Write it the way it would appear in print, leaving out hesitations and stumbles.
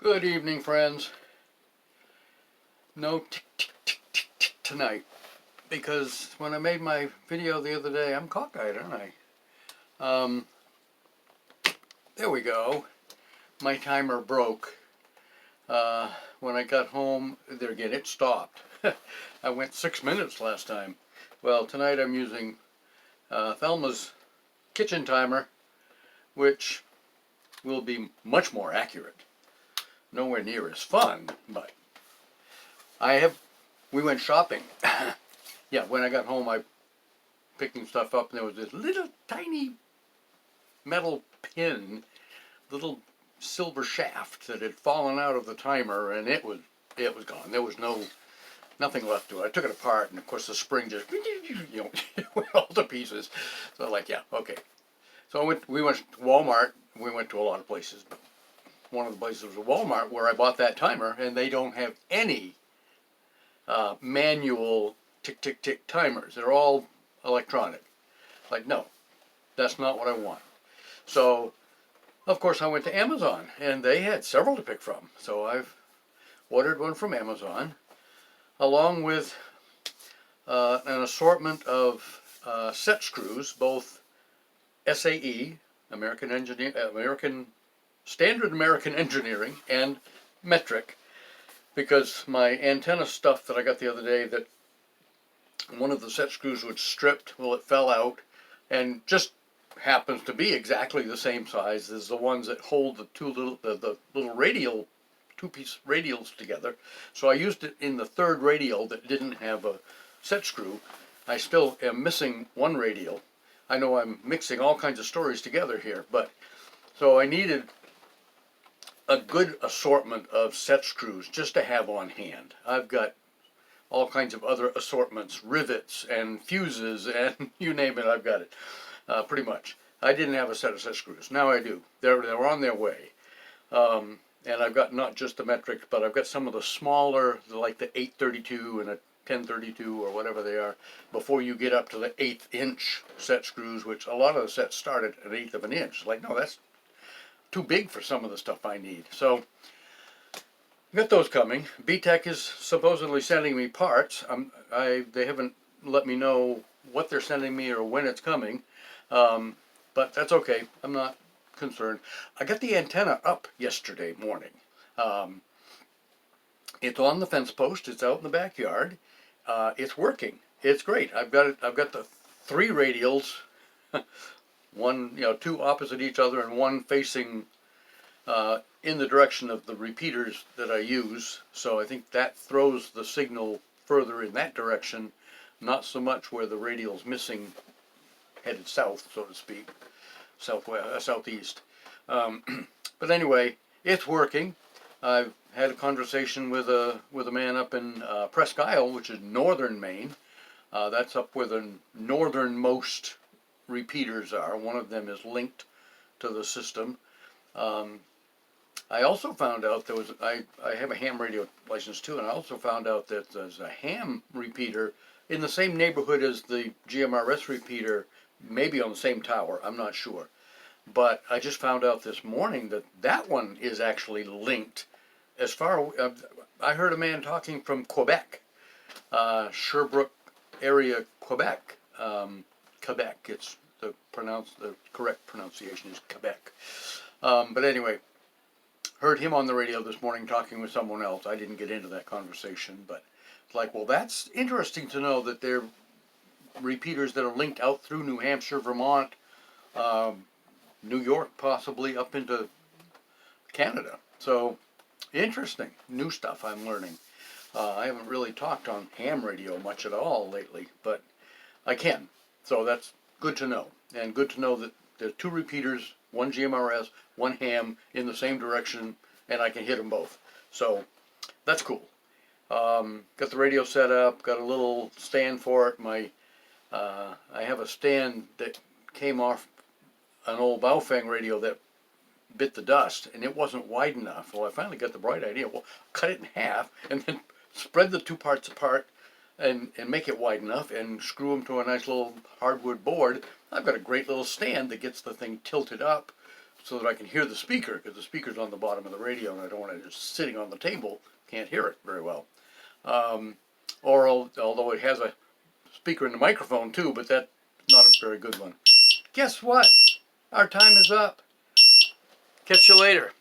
Good evening, friends. No tick tick tick tick tick tonight because when I made my video the other day, I'm cockeyed, aren't I? There we go. My timer broke. When I got home, there again, it stopped. I went 6 minutes last time. Well, tonight I'm using Thelma's kitchen timer, which will be much more accurate. Nowhere near as fun, but we went shopping. Yeah, when I got home, I picking stuff up, and there was this little tiny metal pin, little silver shaft that had fallen out of the timer, and it was gone. There was nothing left to it. I took it apart, and of course the spring just went all to pieces. So I'm like, yeah, okay. So we went to Walmart. We went to a lot of places, but one of the places was Walmart where I bought that timer, and they don't have any manual tick tick tick timers. They're all electronic. Like, no, that's not what I want. So of course I went to Amazon, and they had several to pick from. So I've ordered one from Amazon, along with an assortment of set screws, both SAE, Standard American Engineering, and metric, because my antenna stuff that I got the other day, that one of the set screws was stripped, well, it fell out, and just happens to be exactly the same size as the ones that hold the little radial, two-piece radials together. So I used it in the third radial that didn't have a set screw. I still am missing one radial. I know I'm mixing all kinds of stories together here, but so I needed a good assortment of set screws just to have on hand. I've got all kinds of other assortments, rivets and fuses, and you name it, I've got it, pretty much. I didn't have a set of set screws. Now I do. They're on their way. And I've got not just the metric, but I've got some of the smaller, like the 832 and a 1032 or whatever they are, before you get up to the 1/8 inch set screws, which a lot of the sets start at 1/8 of an inch. Like, no, that's too big for some of the stuff I need. So I've got those coming. BTEC is supposedly sending me parts. They haven't let me know what they're sending me or when it's coming, but that's okay. I'm not concerned. I got the antenna up yesterday morning. It's on the fence post. It's out in the backyard. It's working. It's great. I've got the three radials, one, two opposite each other, and one facing in the direction of the repeaters that I use. So I think that throws the signal further in that direction, not so much where the radial's missing, headed south, so to speak, southeast. But anyway, it's working. I've had a conversation with a man up in Presque Isle, which is northern Maine. That's up where the northernmost repeaters are. One of them is linked to the system. I also found out I have a ham radio license too, and I also found out that there's a ham repeater in the same neighborhood as the GMRS repeater, maybe on the same tower, I'm not sure. But I just found out this morning that that one is actually linked as far, I heard a man talking from Quebec, Sherbrooke area, Quebec. Quebec, it's the correct pronunciation is Quebec. But anyway, heard him on the radio this morning talking with someone else. I didn't get into that conversation, but it's like, well, that's interesting to know that they're repeaters that are linked out through New Hampshire, Vermont, New York, possibly up into Canada. So interesting, new stuff I'm learning. I haven't really talked on ham radio much at all lately, but I can. So that's good to know, and good to know that there's two repeaters, one GMRS, one ham in the same direction, and I can hit them both. So that's cool. Got the radio set up, got a little stand for it. I have a stand that came off an old Baofeng radio that bit the dust, and it wasn't wide enough. Well, I finally got the bright idea. Well, cut it in half and then spread the two parts apart and make it wide enough and screw them to a nice little hardwood board. I've got a great little stand that gets the thing tilted up so that I can hear the speaker, because the speaker's on the bottom of the radio and I don't want it just sitting on the table, can't hear it very well. Although it has a speaker in the microphone too, but that's not a very good one. Guess what? Our time is up. Catch you later.